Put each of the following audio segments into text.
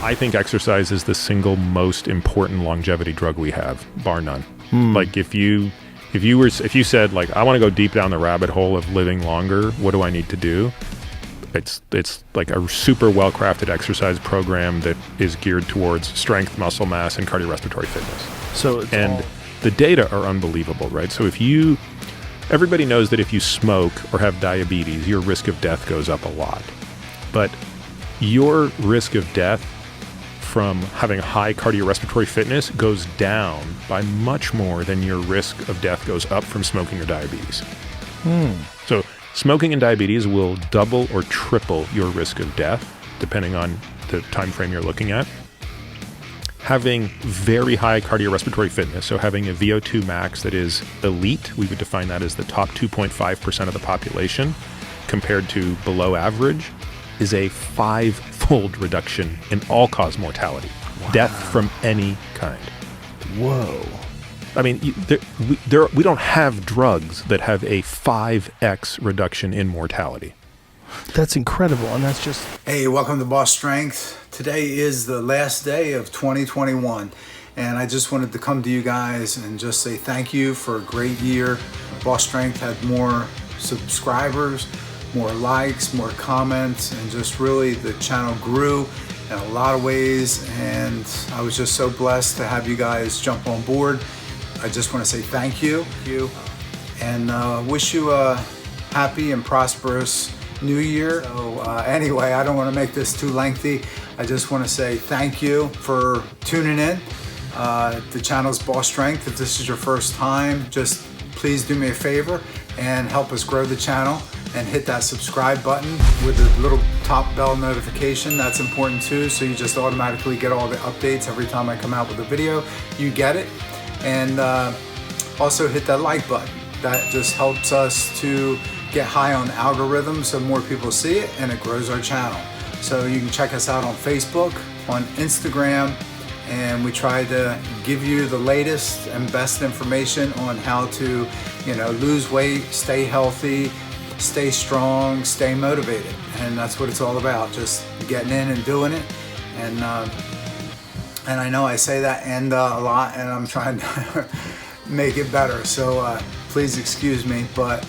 I think exercise is the single most important longevity drug we have, bar none. Like if you said like, I want to go deep down the rabbit hole of living longer, what do I need to do? It's like a super well-crafted exercise program that is geared towards strength, muscle mass, and cardiorespiratory fitness. The data are unbelievable, right? So everybody knows that if you smoke or have diabetes, your risk of death goes up a lot. But your risk of death from having high cardiorespiratory fitness goes down by much more than your risk of death goes up from smoking or diabetes. So smoking and diabetes will double or triple your risk of death, depending on the time frame you're looking at. Having very high cardiorespiratory fitness, so having a VO2 max that is elite, we would define that as the top 2.5% of the population, compared to below average, is a 5-fold reduction in all-cause mortality. Wow. Death from any kind. Whoa. I mean, we don't have drugs that have a 5x reduction in mortality. That's incredible, and that's just... Hey, welcome to Boss Strength. Today is the last day of 2021, and I just wanted to come to you guys and just say thank you for a great year. Boss Strength had more subscribers, more likes, more comments, and just really the channel grew in a lot of ways, and I was just so blessed to have you guys jump on board. I just want to say thank you and wish you a happy and prosperous new year. So anyway, I don't want to make this too lengthy. I just want to say thank you for tuning in. The channel's Boss Strength. If this is your first time, just please do me a favor and help us grow the channel and hit that subscribe button with the little top bell notification. That's important too, so you just automatically get all the updates every time I come out with a video. You get it. And also hit that like button. That just helps us to get high on algorithms so more people see it, and it grows our channel. So you can check us out on Facebook, on Instagram, and we try to give you the latest and best information on how to, lose weight, stay healthy, stay strong, stay motivated. And that's what it's all about, just getting in and doing it. And I know I say that a lot, and I'm trying to make it better. So please excuse me. But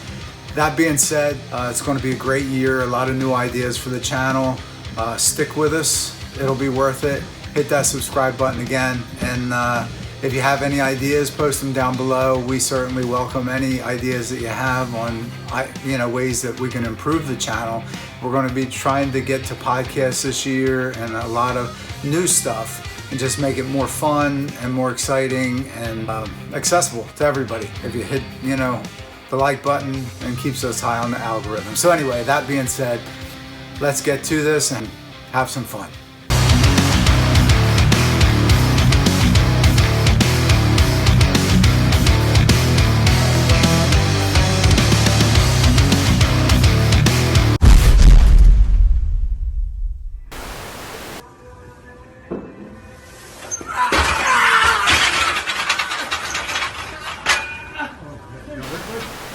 that being said, it's going to be a great year. A lot of new ideas for the channel. Stick with us. It'll be worth it. Hit that subscribe button again. And if you have any ideas, post them down below. We certainly welcome any ideas that you have on, ways that we can improve the channel. We're going to be trying to get to podcasts this year and a lot of new stuff, and just make it more fun and more exciting and accessible to everybody. If you hit, the like button, and keeps us high on the algorithm. So anyway, that being said, let's get to this and have some fun.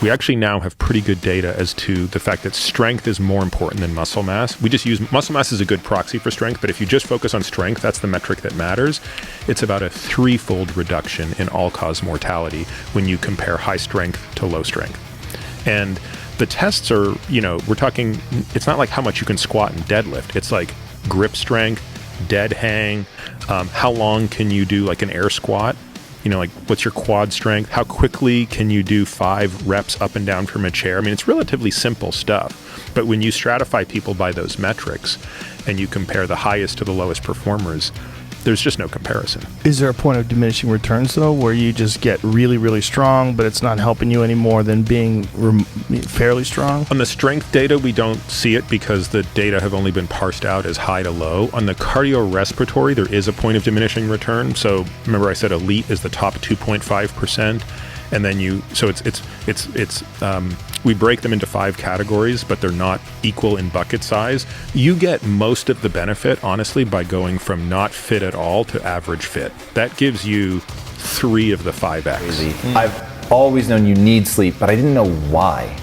We actually now have pretty good data as to the fact that strength is more important than muscle mass. We just use muscle mass as a good proxy for strength, but if you just focus on strength, that's the metric that matters. It's about a 3-fold reduction in all-cause mortality when you compare high strength to low strength. And the tests are, we're talking, it's not like how much you can squat and deadlift. It's like grip strength, dead hang, how long can you do like an air squat? Like what's your quad strength? How quickly can you do 5 reps up and down from a chair? I mean, it's relatively simple stuff. But when you stratify people by those metrics and you compare the highest to the lowest performers, there's just no comparison. Is there a point of diminishing returns, though, where you just get really, really strong, but it's not helping you anymore than being fairly strong? On the strength data, we don't see it because the data have only been parsed out as high to low. On the cardiorespiratory, there is a point of diminishing return. So remember I said elite is the top 2.5%. And then we break them into 5 categories, but they're not equal in bucket size. You get most of the benefit, honestly, by going from not fit at all to average fit. That gives you 3 of the 5X. I've always known you need sleep, but I didn't know why.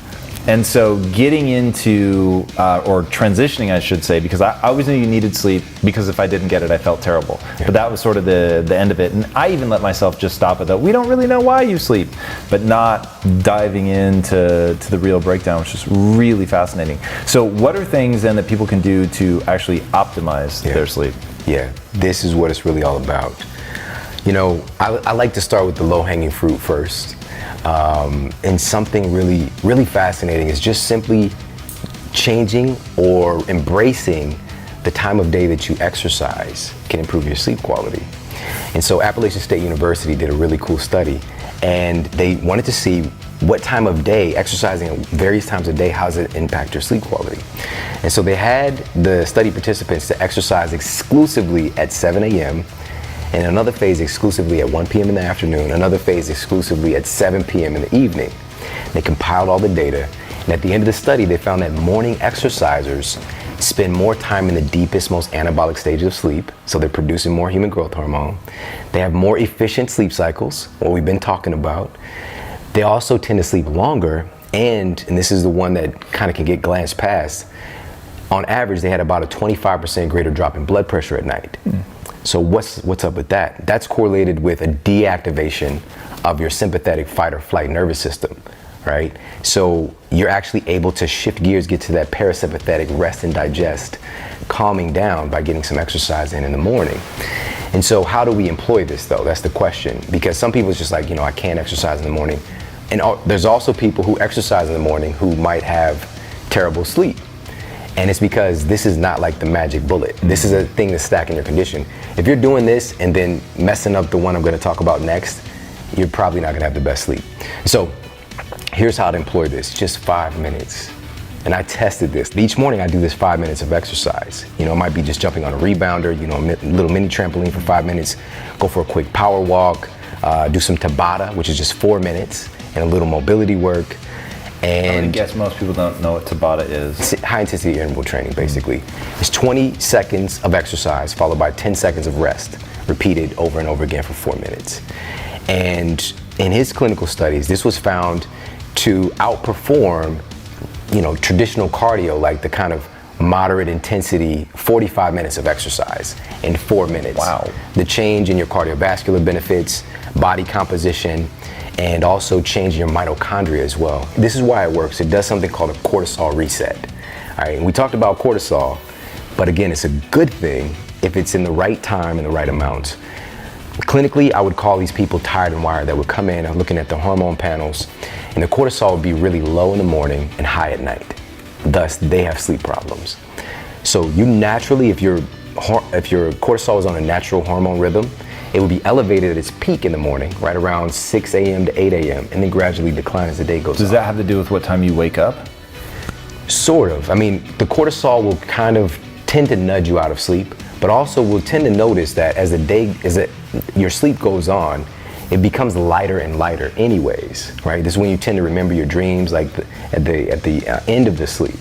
And so getting into, or transitioning, I should say, because I always knew you needed sleep, because if I didn't get it, I felt terrible. Yeah. But that was sort of the end of it. And I even let myself just stop at that. We don't really know why you sleep, but not diving into the real breakdown, which is really fascinating. So what are things then that people can do to actually optimize their sleep? Yeah, this is what it's really all about. You know, I like to start with the low-hanging fruit first. And something really, really fascinating is just simply changing or embracing the time of day that you exercise can improve your sleep quality. And so Appalachian State University did a really cool study, and they wanted to see what time of day, exercising at various times of day, how does it impact your sleep quality? And so they had the study participants to exercise exclusively at 7 a.m., and another phase exclusively at 1 p.m. in the afternoon, another phase exclusively at 7 p.m. in the evening. They compiled all the data, and at the end of the study, they found that morning exercisers spend more time in the deepest, most anabolic stages of sleep, so they're producing more human growth hormone. They have more efficient sleep cycles, what we've been talking about. They also tend to sleep longer, and this is the one that kind of can get glanced past, on average, they had about a 25% greater drop in blood pressure at night. So what's up with that? That's correlated with a deactivation of your sympathetic fight or flight nervous system, right? So you're actually able to shift gears, get to that parasympathetic rest and digest, calming down by getting some exercise in the morning. And so how do we employ this though? That's the question. Because some people it's just like, you know, I can't exercise in the morning. And there's also people who exercise in the morning who might have terrible sleep. And it's because this is not like the magic bullet. This is a thing that's stacking your condition. If you're doing this and then messing up the one I'm going to talk about next, you're probably not going to have the best sleep. So here's how to employ this, just 5 minutes. And I tested this. Each morning I do this 5 minutes of exercise. You know, it might be just jumping on a rebounder, you know, a little mini trampoline for 5 minutes, go for a quick power walk, do some Tabata, which is just 4 minutes, and a little mobility work. And I guess most people don't know what Tabata is. High intensity interval training, basically. It's 20 seconds of exercise followed by 10 seconds of rest, repeated over and over again for 4 minutes. And in his clinical studies, this was found to outperform, you know, traditional cardio, like the kind of moderate intensity 45 minutes of exercise in 4 minutes. Wow. The change in your cardiovascular benefits, body composition, and also changing your mitochondria as well. This is why it works. It does something called a cortisol reset. All right, and we talked about cortisol, but again, it's a good thing if it's in the right time and the right amount. Clinically, I would call these people tired and wired that would come in and looking at the hormone panels, and the cortisol would be really low in the morning and high at night. Thus, they have sleep problems. So you naturally, if your cortisol is on a natural hormone rhythm, it would be elevated at its peak in the morning, right around 6 a.m. to 8 a.m., and then gradually decline as the day goes on. Does that have to do with what time you wake up? Sort of. I mean, the cortisol will kind of tend to nudge you out of sleep, but also will tend to notice that as your sleep goes on, it becomes lighter and lighter anyways, right? This is when you tend to remember your dreams, like at the end of the sleep.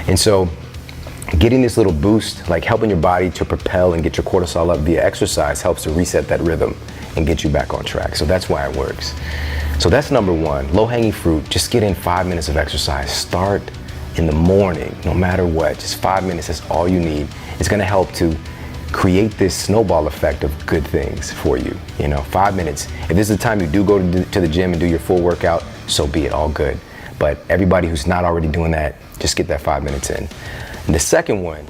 And so getting this little boost, like helping your body to propel and get your cortisol up via exercise, helps to reset that rhythm and get you back on track. So that's why it works. So that's number one, low-hanging fruit. Just get in 5 minutes of exercise. Start in the morning, no matter what. Just 5 minutes, that's all you need. It's gonna help to create this snowball effect of good things for you. You know, 5 minutes. If this is the time you do go to the gym and do your full workout, so be it, all good. But everybody who's not already doing that, just get that 5 minutes in. And the second one,